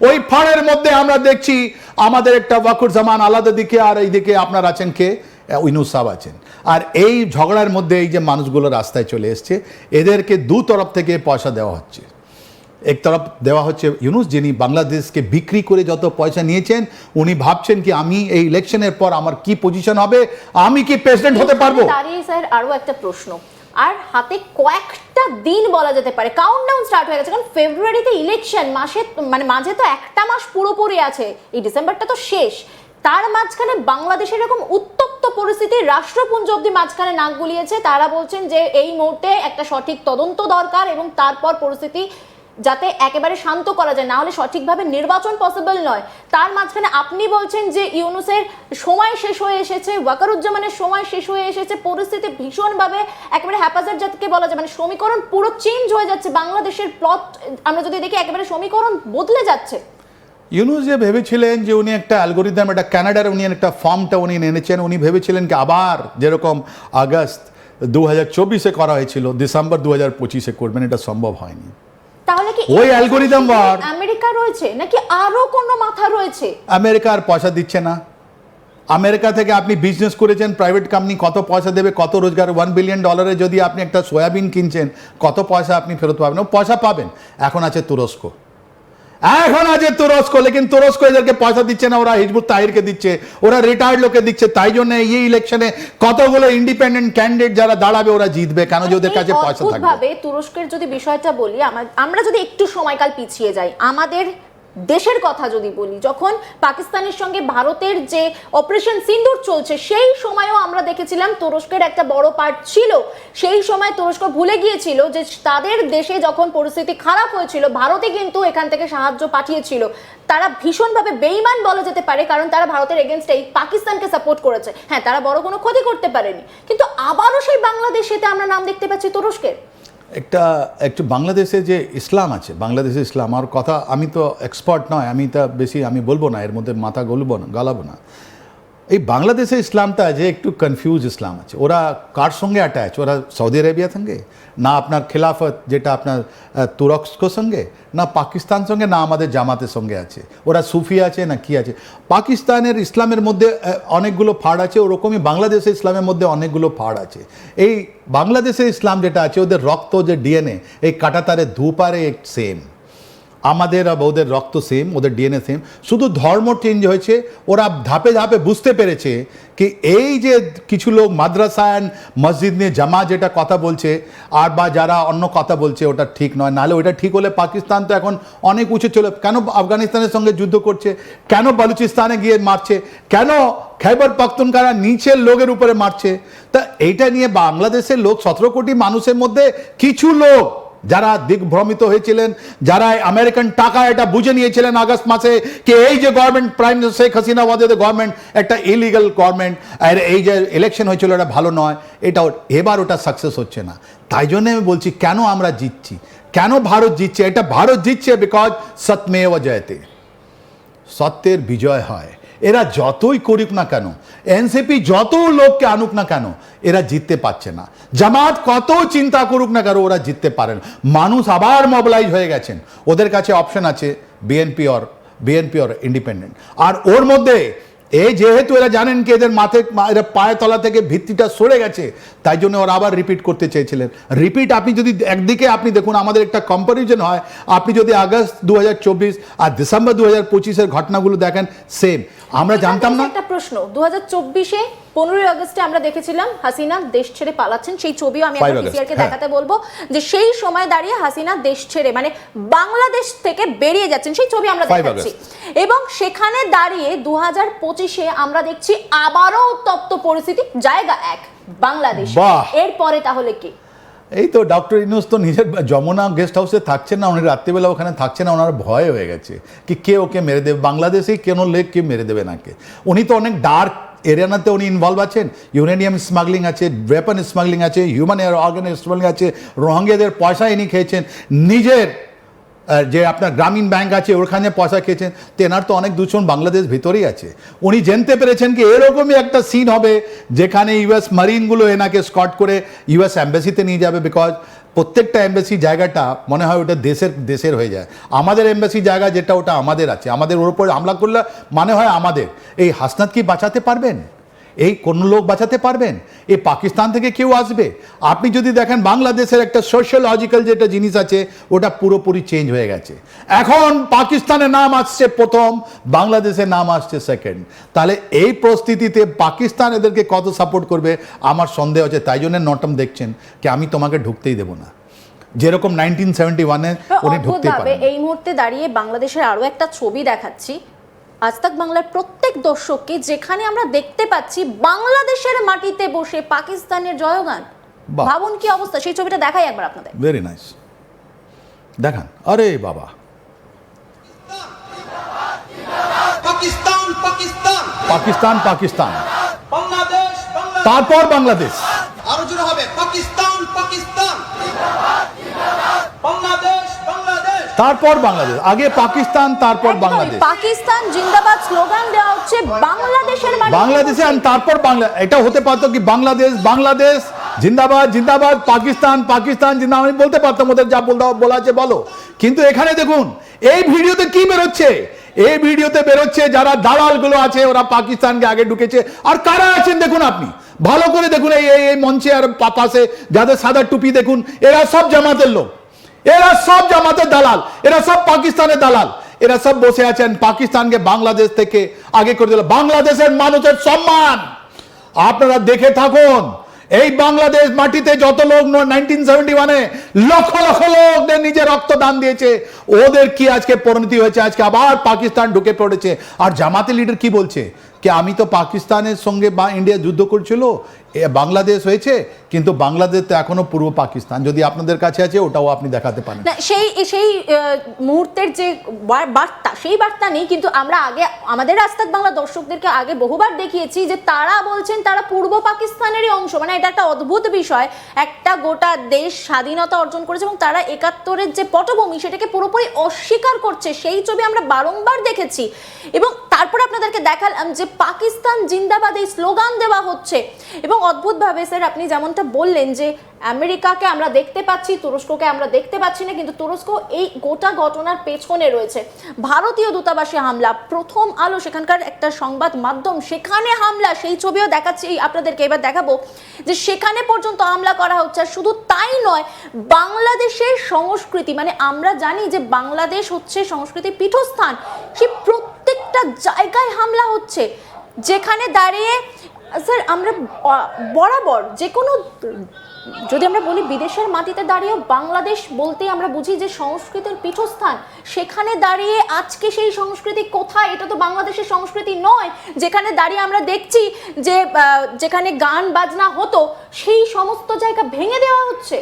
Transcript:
ওই ফাড়ের মধ্যে আমরা দেখছি আমাদের একটা ওয়াকুরুজ্জামান আলাদা দিকে আর এইদিকে আপনার আছেন কে ইউনূস সাহেব আছেন। আর এই ঝগড়ার মধ্যে এই যে মানুষগুলো রাস্তায় চলে এসছে এদেরকে দু তরফ থেকে পয়সা দেওয়া হচ্ছে। এক তরফ দেওয়া হচ্ছে ইউনূস, যিনি বাংলাদেশকে বিক্রি করে যত পয়সা নিয়েছেন, উনি ভাবছেন কি আমি এই ইলেকশনের পর আমার কি পজিশন হবে, আমি কি প্রেসিডেন্ট হতে পারবো। দাঁড়িয়ে স্যার আরো একটা প্রশ্ন, আর হাতে কয়েকটা দিন বলা যেতে পারে, কাউন্টডাউন স্টার্ট হয়ে গেছে, কারণ ফেব্রুয়ারিতে ইলেকশন, মাসে মানে মাঝে তো একটা মাস পুরোপুরি আছে, এই ডিসেম্বরটা তো শেষ, তার মাঝখানে বাংলাদেশের এরকম উত্তপ্ত পরিস্থিতি, রাষ্ট্রপুঞ্জ অব্দি মাঝখানে নাক গুলিয়েছে। তারা বলছেন যে এই মুহূর্তে একটা সঠিক তদন্ত দরকার এবং তারপর পরিস্থিতি যাতে একেবারে শান্ত করা যায়, না হলে সঠিকভাবে নির্বাচন পসিবল নয়। তার মাঝখানে আপনি বলছেন যে ইউনূসের সময় শেষ হয়ে এসেছে, ওয়াকারুজ্জামানের সময় শেষ হয়ে এসেছে, পরিস্থিতি ভীষণভাবে একেবারে হ্যাপাজার্ড যাকে বলা যায়, মানে সমীকরণ পুরো চেঞ্জ হয়ে যাচ্ছে, বাংলাদেশের প্লট আমরা যদি দেখি একেবারে সমীকরণ বদলে যাচ্ছে। ইউনূস যে ভেবেছিলেন যে উনি একটা অ্যালগোরিদম, একটা কানাডার উনি একটা ফর্মটা উনি এনেছেন, উনি ভেবেছিলেন কি আবার যেরকম আগস্ট 2024-এ করা হয়েছিল ডিসেম্বর 2025-এ করবেন, এটা সম্ভব হয়নি। তাহলে কি ওই অ্যালগোরিদম আমেরিকা রয়েছে নাকি আরো কোনো মাথা রয়েছে? আমেরিকা আর পয়সা দিচ্ছে না। আমেরিকা থেকে আপনি বিজনেস করেছেন, প্রাইভেট কোম্পানি কত পয়সা দেবে, কত রোজগার, $1 বিলিয়ন যদি আপনি একটা সয়াবিন কিনছেন কত পয়সা আপনি ফেরত পাবেন, ও পয়সা পাবেন। এখন আছে তুরস্ক, লেকিন তুরস্ক এদেরকে পয়সা দিচ্ছে না, ওরা হিজবুত তাহিরকে দিচ্ছে, ওরা রিটায়ার্ড লোকে দিচ্ছে। তাই জন্য এই ইলেকশনে কতগুলো ইন্ডিপেন্ডেন্ট ক্যান্ডিডেট যারা দাঁড়াবে ওরা জিতবে, কেন যে ওদের কাছে পয়সা থাকবে। তুরস্কের যদি বিষয়টা বলি, আমরা যদি একটু সময়কাল পিছিয়ে যাই, আমাদের দেশের কথা যদি বলি, যখন পাকিস্তানের সঙ্গে ভারতের যে অপারেশন সিন্দুর চলছে সেই সময়ও আমরা দেখেছিলাম তুরস্কের একটা বড় পার্ট ছিল। সেই সময় তুরস্ক ভুলে গিয়েছিল যে তাদের দেশে যখন পরিস্থিতি খারাপ হয়েছিল ভারতে কিন্তু এখান থেকে সাহায্য পাঠিয়েছিল। তারা ভীষণভাবে বেইমান বলা যেতে পারে, কারণ তারা ভারতের এগেনস্টে পাকিস্তানকে সাপোর্ট করেছে। হ্যাঁ, তারা বড় কোনো ক্ষতি করতে পারেনি, কিন্তু আবারও সেই বাংলাদেশেতে আমরা নাম দেখতে পাচ্ছি তুরস্কের। একটু বাংলাদেশে যে ইসলাম আছে, বাংলাদেশে ইসলাম আর কথা, আমি তো এক্সপার্ট নয়, আমি তা বেশি আমি বলবো না, এর মধ্যে মাথা গালাবো না। এই বাংলাদেশে ইসলামটা যে একটু কনফিউজ ইসলাম আছে। ওরা কার সঙ্গে অ্যাটাচ, ওরা সৌদি আরবিয়ার সঙ্গে, না আপনার খেলাফত যেটা আপনার তুরস্কর সঙ্গে, না পাকিস্তান সঙ্গে, না আমাদের জামাতের সঙ্গে আছে, ওরা সুফি আছে না কি আছে। পাকিস্তানের ইসলামের মধ্যে অনেকগুলো ফাড় আছে, ওরকমই বাংলাদেশের ইসলামের মধ্যে অনেকগুলো ফাড় আছে। এই বাংলাদেশের ইসলাম যেটা আছে, ওদের রক্ত যে ডিএনএ, এই কাঁটাতারে ধূপারে সেম, আমাদের আর ওদের রক্ত সেম, ওদের ডিএনএ সেম, শুধু ধর্ম চেঞ্জ হয়েছে। ওরা ধাপে ধাপে বুঝতে পেরেছে কি এই যে কিছু লোক মাদ্রাসা অ্যান্ড মসজিদ নিয়ে জামা যেটা কথা বলছে আর বা যারা অন্য কথা বলছে ওটা ঠিক নয়, নাহলে ওইটা ঠিক হলে পাকিস্তান তো এখন অনেক উঁচু চলে, কেন আফগানিস্তানের সঙ্গে যুদ্ধ করছে, কেন বালুচিস্তানে গিয়ে মারছে, কেন খাইবার পাখতুনখোয়া নিচের লোকের উপরে মারছে। তা এইটা নিয়ে বাংলাদেশের লোক 17 কোটি মানুষের মধ্যে কিছু লোক যারা দিগ্ভ্রমিত হয়েছিলেন, যারা আমেরিকান টাকা এটা বুঝে নিয়েছিলেন আগস্ট মাসে কি এই যে government prime minister Sheikh Hasina government একটা ইলিগাল গভর্নমেন্ট, আর এই যে ইলেকশন হয়েছিল এটা ভালো নয়, এটা এবার ওটা সাকসেস হচ্ছে না। তাই জন্য আমি বলছি কেন আমরা জিতছি, কেন ভারত জিতছে। এটা ভারত জিতছে বিকজ সত্যমেব জয়তে, সত্যের বিজয় হয়। এরা যতই করুক না কেন, এনসিপি যত লোককে আনুক না কেন, এরা জিততে পারছে না। জামাত কত চিন্তা করুক না কেন, ওরা জিততে পারেন। মানুষ আবার মোবিলাইজ হয়ে গেছেন, ওদের কাছে অপশন আছে বিএনপি অর ইন্ডিপেন্ডেন্ট। আর ওর মধ্যে এই যেহেতু এরা জানেন কি এদের এরা পায়ের তলা থেকে ভিত্তিটা সরে গেছে, তাই জন্য ওরা আবার রিপিট করতে চেয়েছিলেন। রিপিট আপনি যদি একদিকে আপনি দেখুন, আমাদের একটা কম্পারিজন হয়, আপনি যদি আগস্ট 2024 আর ডিসেম্বর 2025-এর ঘটনাগুলো দেখেন সেম। আমরা জানতাম না। একটা প্রশ্ন, 2024-এ 15 আগস্টে আমরা দেখেছিলাম হাসিনা দেশ ছেড়ে পালাচ্ছেন, সেই ছবিও আমি একটা পিসিআরকে দেখাতে বলবো যে সেই সময় দাঁড়িয়ে হাসিনা দেশ ছেড়ে মানে বাংলাদেশ থেকে বেরিয়ে যাচ্ছেন, সেই ছবি আমরা দেখাচ্ছি। এবং সেখানে দাঁড়িয়ে 2025-এ আমরা দেখছি আবারও উত্তপ্ত পরিস্থিতি, জায়গা এক বাংলাদেশ। এরপরে তাহলে কি? এই তো ডক্টর ইউনূস তো নিজের যমুনা গেস্ট হাউসে থাকছেন না, উনি রাত্রিবেলা ওখানে থাকছেন না, ওনার ভয় হয়ে গেছে কি কে ওকে মেরে দেবে, বাংলাদেশেই কেন লেক কে মেরে দেবে নাকে। উনি তো অনেক ডার্ক এরিয়াতে উনি ইনভলভ আছেন, ইউরেনিয়াম স্মাগলিং আছে, ওয়েপন স্মাগলিং আছে, হিউম্যান অর্গান স্মাগলিং আছে, রোহিঙ্গাদের পয়সা ইনি খেয়েছেন, নিজের যে আপনার গ্রামীণ ব্যাংক আছে ওখানে পয়সা খেয়েছেন। তেনার তো অনেক দূষণ বাংলাদেশ ভিতরেই আছে। উনি জানতে পেরেছেন কি এরকমই একটা সিন হবে যেখানে ইউএস মারিনগুলো এনাকে স্কট করে ইউএস অ্যাম্বাসিতে নিয়ে যাবে, বিকজ প্রত্যেকটা এমবাসি জায়গাটা মনে হয় ওটা দেশের হয়ে যায়। আমাদের এমবাসি জায়গা যেটা ওটা আমাদের আছে, আমাদের ওর উপর হামলা করলে মানে হয় আমাদের। এই হাসনাত কি বাঁচাতে পারবেন? এই কোন লোক বাঁচাতে পারবেন? এই পাকিস্তান থেকে কেউ আসবে? আপনি যদি দেখেন বাংলাদেশের একটা সোশ্যালজিক্যাল যেটা জিনিস আছে ওটা পুরোপুরি চেঞ্জ হয়ে গেছে। এখন পাকিস্তানের নাম আসছে প্রথম, বাংলাদেশের নাম আসছে সেকেন্ড। তাহলে এই পরিস্থিতিতে পাকিস্তান এদেরকে কত সাপোর্ট করবে আমার সন্দেহ আছে। তাই জন্য নটম দেখছেন কি আমি তোমাকে ঢুকতেই দেবো না, যেরকম 1971-এ উনি ঢুকতেই অদ্ভুতভাবে পারেন। এই মুহূর্তে দাঁড়িয়ে বাংলাদেশের আরো একটা ছবি দেখাচ্ছি আজ তাক বাংলার প্রত্যেক দর্শককে, যেখানে আমরা দেখতে পাচ্ছি বাংলাদেশের মাটিতে বসে পাকিস্তানের জয়গান। বাহ। ভাবুন কি অবস্থা, সেই ছবিটা দেখাই একবার আপনাদের। ভেরি নাইস, দেখান। আরে বাবা, পাকিস্তান পাকিস্তান পাকিস্তান পাকিস্তান, বাংলাদেশ বাংলাদেশ, তারপর বাংলাদেশ, আরো জোরে হবে পাকিস্তান পাকিস্তান, বাংলাদেশ বাংলাদেশ, তারপর বাংলাদেশ। আগে পাকিস্তান, তারপর একদমই বাংলাদেশ। পাকিস্তান জিন্দাবাদ স্লোগান দেওয়া হচ্ছে বাংলাদেশের মাটিতে বাংলাদেশে বসে। আর তারপর বাংলা, এটা হতে পারতো কি বাংলাদেশ বাংলাদেশ জিন্দাবাদ জিন্দাবাদ, পাকিস্তান পাকিস্তান জিন্দাবাদ, আমি বলতে পারতাম ওদের যা বলা আছে বলো। কিন্তু এখানে দেখুন এই ভিডিওতে কি বেরোচ্ছে, এই ভিডিওতে বেরোচ্ছে যারা দালালগুলো আছে ওরা পাকিস্তানকে আগে ঢুকেছে। আর কারা আছেন দেখুন, আপনি ভালো করে দেখুন এই এই মঞ্চে আর পাশে যাদের সাদা টুপি দেখুন, এরা সব জামাতের লোক, এরা সব জামাতের দালাল, এরা সব পাকিস্তানের দালাল। এরা সব বসে আছেন পাকিস্তানকে বাংলাদেশ থেকে আগে করে দিল। বাংলাদেশের মানুষের সম্মান আপনারা দেখে থাকুন। এই বাংলাদেশ মাটিতে যত লোক 1971-এ লক্ষ লক্ষ লোক নিজের রক্ত দান দিয়েছে, ওদের কি আজকে পরিণতি হয়েছে? আজকে আবার পাকিস্তান ঢুকে পড়েছে। আর জামাতের লিডার কি বলছে কি আমি তো পাকিস্তানের সঙ্গে বা ইন্ডিয়া যুদ্ধ করছিল, বাংলাদেশ হয়েছে, কিন্তু বাংলাদেশ তো এখনো পূর্ব পাকিস্তান। যদি আপনাদের কাছে আছে ওটাও আপনি দেখাতে পারেন। না, সেই সেই মুহূর্তের যে বার্তা, সেই বার্তা নেই। কিন্তু আমরা আগে আমাদের আজ তাক বাংলা দর্শকদেরকে আগে বহুবার দেখিয়েছি যে তারা বলছেন তারা পূর্ব পাকিস্তানেরই অংশ। মানে এটা একটা অদ্ভুত বিষয়, একটা গোটা দেশ স্বাধীনতা অর্জন করেছে এবং তারা 71-এর যে পটভূমি সেটাকে পুরোপুরি অস্বীকার করছে। সেই ছবি আমরা বারংবার দেখেছি এবং তারপরে আপনাদেরকে দেখালাম যে পাকিস্তান জিন্দাবাদ এই স্লোগান দেওয়া হচ্ছে। এবং অদ্ভুতভাবে স্যার আপনি যেমনটা বললেন যে আমেরিকাকে আমরা দেখতে পাচ্ছি, তুরস্ককে আমরা দেখতে পাচ্ছি না, কিন্তু তুরস্ক এই গোটা ঘটনার পেছনে রয়েছে। ভারতীয় দূতাবাসে হামলা, প্রথম আলো সেখানকার একটা সংবাদ মাধ্যম, সেখানে হামলা, সেই ছবিও দেখাচ্ছি আপনাদেরকে, এবার দেখাবো যে সেখানে পর্যন্ত হামলা করা হচ্ছে। আর শুধু তাই নয়, বাংলাদেশের সংস্কৃতি, মানে আমরা জানি যে বাংলাদেশ হচ্ছে সংস্কৃতির পীঠস্থান, সেই প্রত্যেকটা জায়গায় হামলা হচ্ছে। যেখানে দাঁড়িয়ে স্যার আমরা বরাবর যে কোনো, যদি আমরা বলি বিদেশের মাটিতে দাঁড়িয়ে বাংলাদেশ বলতেই আমরা বুঝি যে সংস্কৃতির পীঠস্থান, সেখানে দাঁড়িয়ে আজকে সেই সংস্কৃতি কোথায়? এটা তো বাংলাদেশের সংস্কৃতি নয়। যেখানে দাঁড়িয়ে আমরা দেখছি যে যেখানে গান বাজনা হতো সেই সমস্ত জায়গা ভেঙে দেওয়া হচ্ছে।